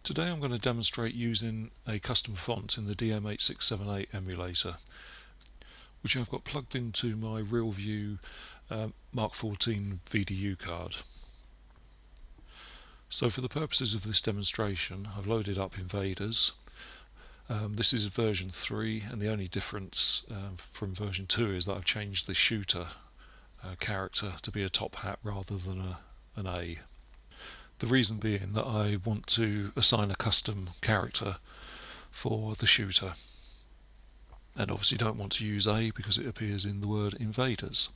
Today I'm going to demonstrate using a custom font in the DM8678 emulator, which I've got plugged into my RealView MK14 VDU card. So for the purposes of this demonstration, I've loaded up Invaders. This is version 3, and the only difference from version 2 is that I've changed the shooter character to be a top hat rather than an A. The reason being that I want to assign a custom character for the shooter, and obviously don't want to use A because it appears in the word Invaders.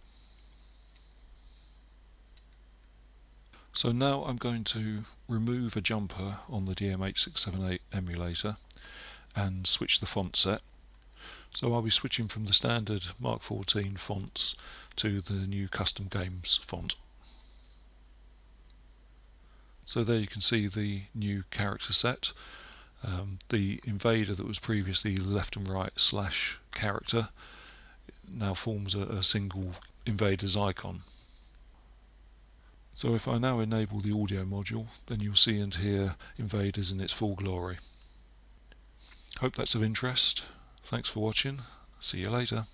So now I'm going to remove a jumper on the DM8678 emulator and switch the font set. So I'll be switching from the standard MK14 fonts to the new custom games font. So there you can see the new character set. The invader that was previously left and right / character now forms a single invaders icon. So if I now enable the audio module, then you'll see and hear Invaders in its full glory. Hope that's of interest. Thanks for watching. See you later.